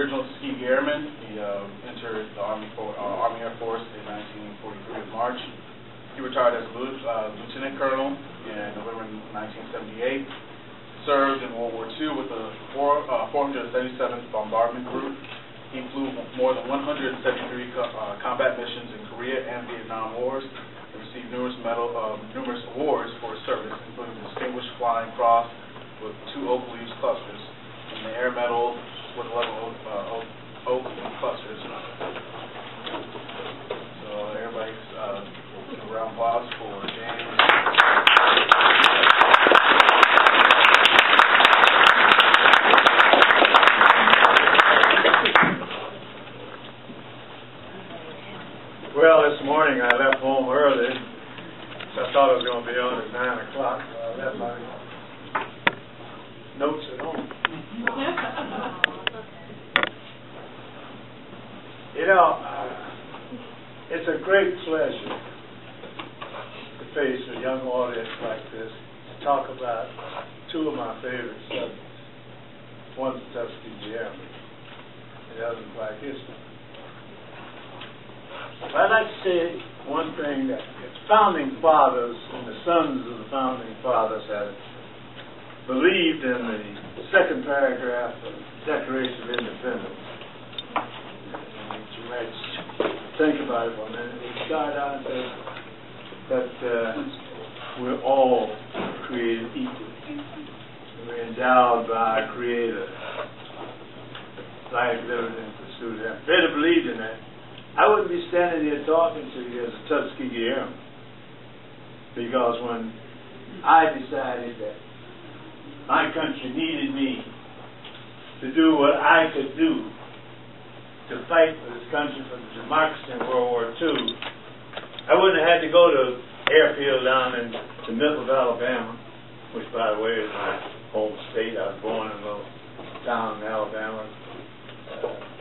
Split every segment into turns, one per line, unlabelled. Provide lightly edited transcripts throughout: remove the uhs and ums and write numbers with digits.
original Tuskegee Airman. He entered the Army Air Force in 1943 in March. He retired as a lieutenant colonel in November 1978. Served in World War II with the 477th Bombardment Group. He flew more than 173 combat missions in Korea and Vietnam Wars, and received numerous awards for his service, including the Distinguished Flying Cross with 2 oak leaves clusters, and the Air Medal with 11 oak leaf clusters. So everybody, a round of applause for James.
Well, this morning I left home early, so I thought I was going to be on at 9 o'clock. So I left my notes at home. You know, it's a great pleasure to face a young audience like this to talk about 2 of my favorite subjects. One's Tuskegee Airmen, and the other is Black history. I'd like to say one thing, that the founding fathers and the sons of the founding fathers have believed in the second paragraph of the Declaration of Independence. And you might think about it for a minute. They start out and say that we're all created equal. We're endowed by our Creator. Life, liberty, and pursuit of Him. If they'd have believed in that, I wouldn't be standing here talking to you as a Tuskegee Airman, because when I decided that my country needed me to do what I could do to fight for this country for the democracy in World War II, I wouldn't have had to go to airfield down in the middle of Alabama, which, by the way, is my home state. I was born in a little town in Alabama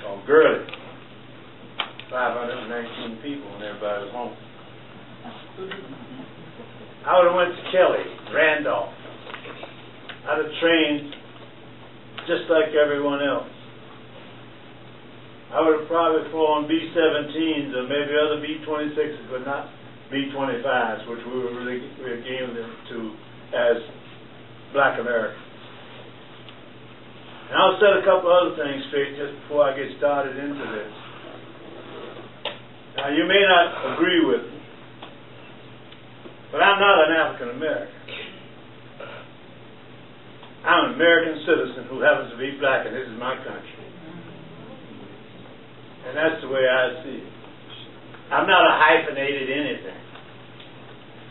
called Gurley. 519 people and everybody was home. I would have went to Kelly, Randolph. I'd have trained just like everyone else. I would have probably flown B-17s or maybe other B-26s, but not B-25s, which we were given to as Black Americans. And I'll set a couple other things straight just before I get started into this. Now, you may not agree with me, but I'm not an African American. I'm an American citizen who happens to be black, and this is my country. And that's the way I see it. I'm not a hyphenated anything.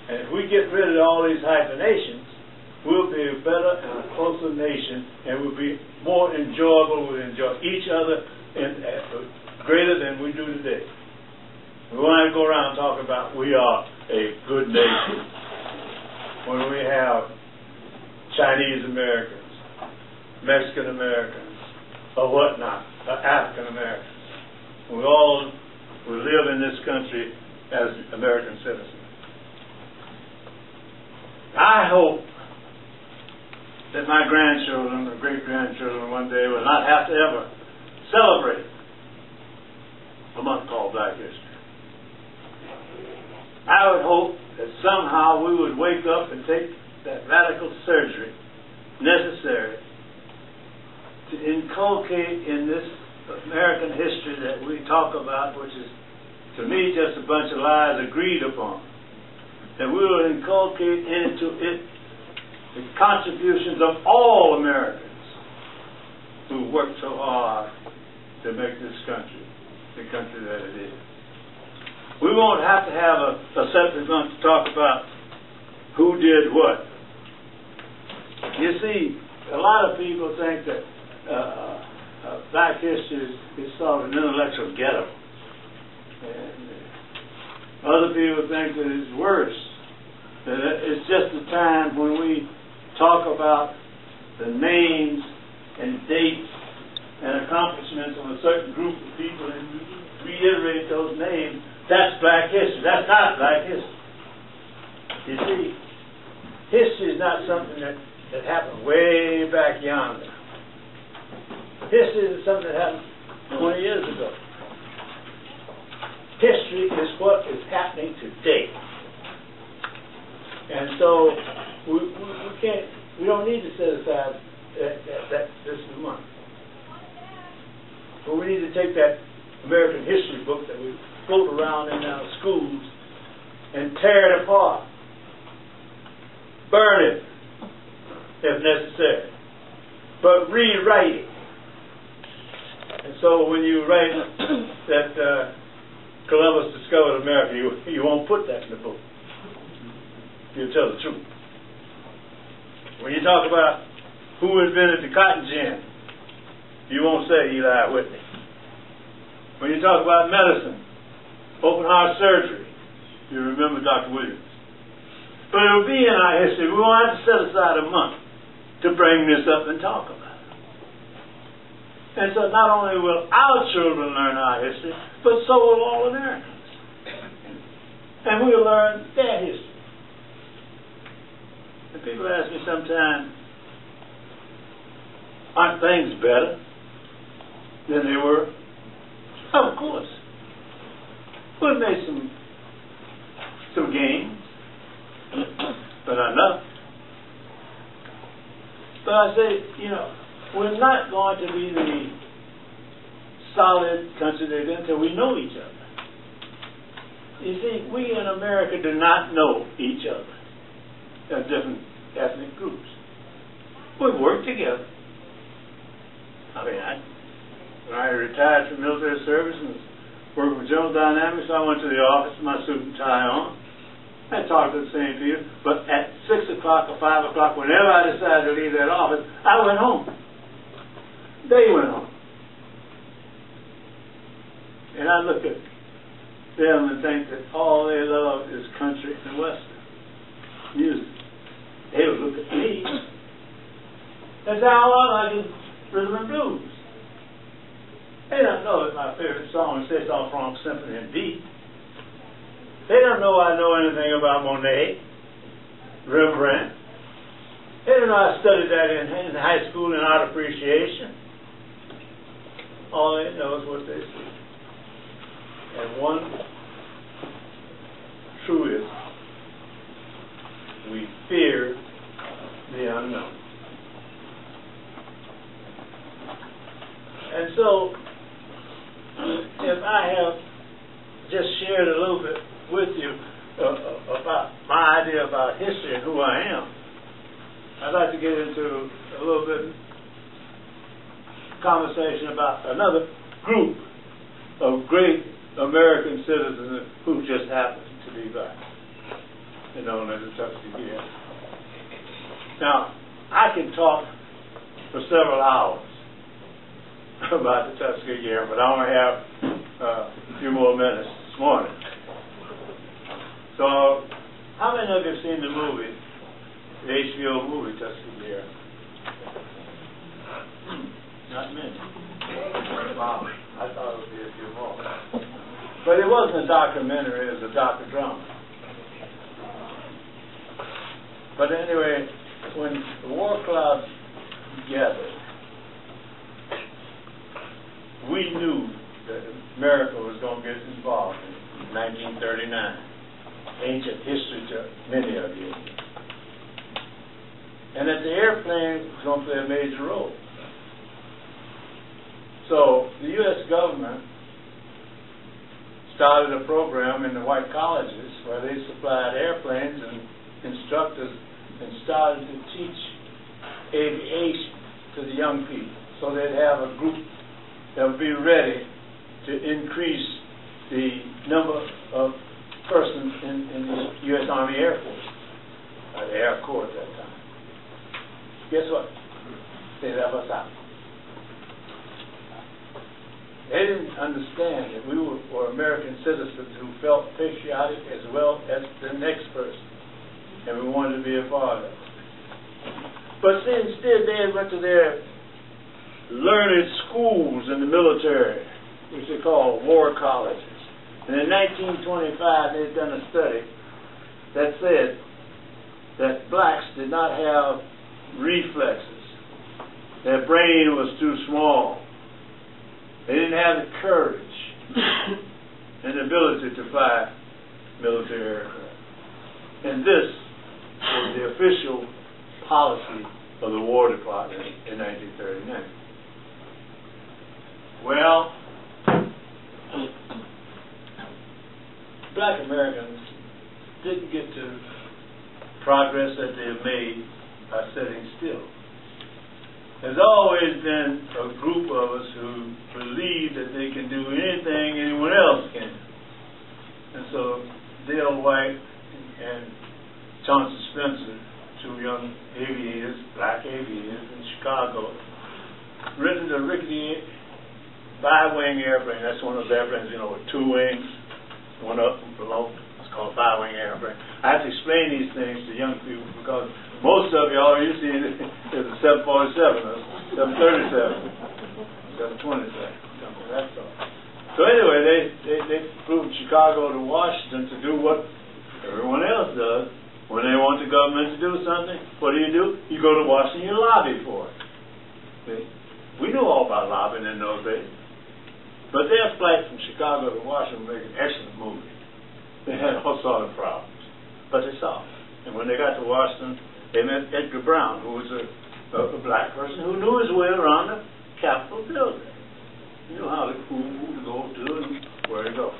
And if we get rid of all these hyphenations, we'll be a better and a closer nation, and we'll be more enjoyable. We'll enjoy each other greater than we do today. We want to go around and talk about we are a good nation when we have Chinese Americans, Mexican Americans, or whatnot, or African Americans. We live in this country as American citizens. I hope that my grandchildren or great-grandchildren one day will not have to ever celebrate a month called Black History. I would hope that somehow we would wake up and take that radical surgery necessary to inculcate in this American history that we talk about, which is, to me, just a bunch of lies agreed upon, that we will inculcate into it the contributions of all Americans who worked so hard to make this country the country that it is. We won't have to have a separate month to talk about who did what. You see, a lot of people think that Black history is sort of an intellectual ghetto. And other people think that it's worse. That it's just a time when we talk about the names and dates and accomplishments of a certain group of people and reiterate those names. That's Black history. That's not Black history. You see, history is not something that happened way back yonder. History is something that happened 20 years ago. History is what is happening today. And so we don't need to set aside this month. But we need to take that American history book that we float around in our schools and tear it apart. Burn it, if necessary. But rewrite it. And so when you write that Columbus discovered America, you won't put that in the book. You'll tell the truth. When you talk about who invented the cotton gin, you won't say Eli Whitney. When you talk about medicine, open heart surgery, you remember Dr. Williams. But it will be in our history. We won't have to set aside a month to bring this up and talk about it. And so not only will our children learn our history, but so will all Americans. And we'll learn their history. And people ask me sometimes, aren't things better than they were? Oh, of course. We've made some gains, but not enough. But I say, we're not going to be the solid country until we know each other. You see, we in America do not know each other as different ethnic groups. We work together. I mean, when I retired from military service and worked with General Dynamics, I went to the office with my suit and tie on. I talked to the same people, but at 6 o'clock or 5 o'clock, whenever I decided to leave that office, I went home. They went home. And I look at them and think that all they love is country and western music. They would look at me and say, "Oh, I like rhythm and blues." They don't know that my favorite song is Six Off Bronx Symphony in D. They don't know I know anything about Monet, Rembrandt. They don't know I studied that in high school in art appreciation. All they know is what they see. And one truism: we fear the unknown. And so, if I have just shared a little bit with you about my idea about history and who I am, I'd like to get into a little bit conversation about another group of great American citizens who just happen to be black, known as the Tuskegee Airmen. Now, I can talk for several hours about the Tuskegee Airmen, but I only have a few more minutes this morning. So, how many of you have seen the movie, the HBO movie, Tuskegee Airmen? Not many. Wow, I thought it would be a few more. But it wasn't a documentary, it was a docudrama. But anyway, when the war clouds gathered, we knew that America was going to get involved in 1939. Ancient history to many of you. And that the airplane was going to play a major role. So the U.S. government started a program in the white colleges where they supplied airplanes and instructors and started to teach aviation to the young people so they'd have a group that would be ready to increase the number of persons in the U.S. Army Air Force, the Air Corps at that time. Guess what? They left us out. They didn't understand that we were American citizens who felt patriotic as well as the next person, and we wanted to be a part of it. But instead, they went to their learned schools in the military, which they call war colleges. And in 1925, they'd done a study that said that blacks did not have reflexes. Their brain was too small. They didn't have the courage and the ability to fly military aircraft. And this was the official policy of the War Department in 1939. Well, Black Americans didn't get to progress that they have made by sitting still. There's always been a group of us who believe that they can do anything anyone else can. And so Dale White and Chauncey Spencer, two young aviators, black aviators in Chicago, written the rickety bi-wing airplane. That's one of those airplanes, with two wings, one up and below. It's called a bi-wing airplane. I have to explain these things to young people because most of you already seen it. There's a 747 or 737, 727, something that's all. So anyway, they flew from Chicago to Washington to do what everyone else does. When they want the government to do something, what do? You go to Washington, you lobby for it. See? We knew all about lobbying in those days. But their flight from Chicago to Washington made an excellent movie. They had all sorts of problems, but they solved it. And when they got to Washington, they met Edgar Brown, who was a black person who knew his way around the Capitol building. He knew who to go to and where to go.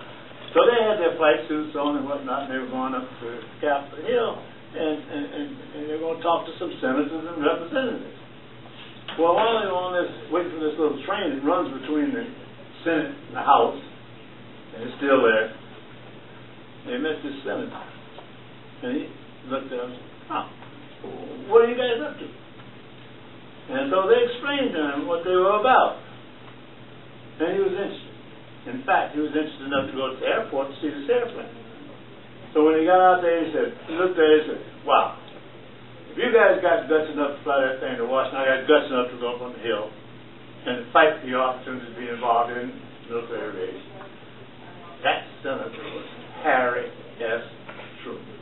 So they had their flight suits on and whatnot, and they were going up to Capitol Hill, and they were going to talk to some senators and representatives. Well, while they were on this, waiting for this little train that runs between the Senate and the House, and it's still there, they met this senator. And he looked at them and said, what are you guys up to? And so they explained to him what they were about. And he was interested. In fact, he was interested enough to go to the airport to see this airplane. So when he got out there, he looked there and said, wow, if you guys got guts enough to fly that thing to Washington, I got guts enough to go up on the Hill and fight for the opportunity to be involved in military aviation. That senator was Harry S. Truman.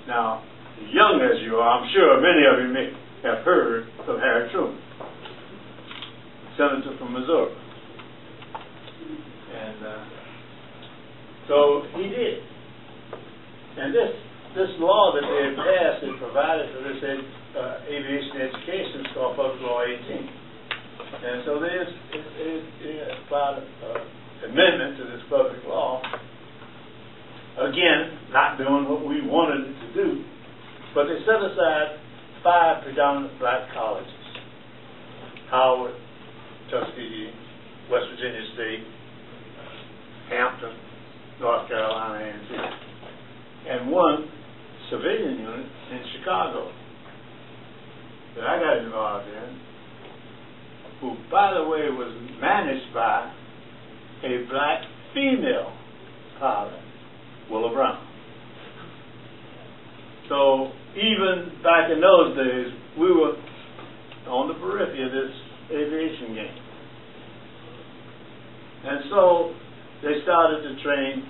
Now, young as you are, I'm sure many of you may have heard of Harry Truman, senator from Missouri. And so he did. And this law that they had passed had provided for this aviation education is called Public Law 18. And so they applied an amendment to this public law. Again, not doing what we wanted it to do, but they set aside 5 predominant black colleges: Howard, Tuskegee, West Virginia State, Hampton, North Carolina A&T, and 1 civilian unit in Chicago that I got involved in, who, by the way, was managed by a black female pilot, Willa Brown. So even back in those days, we were on the periphery of this aviation game. And so they started to train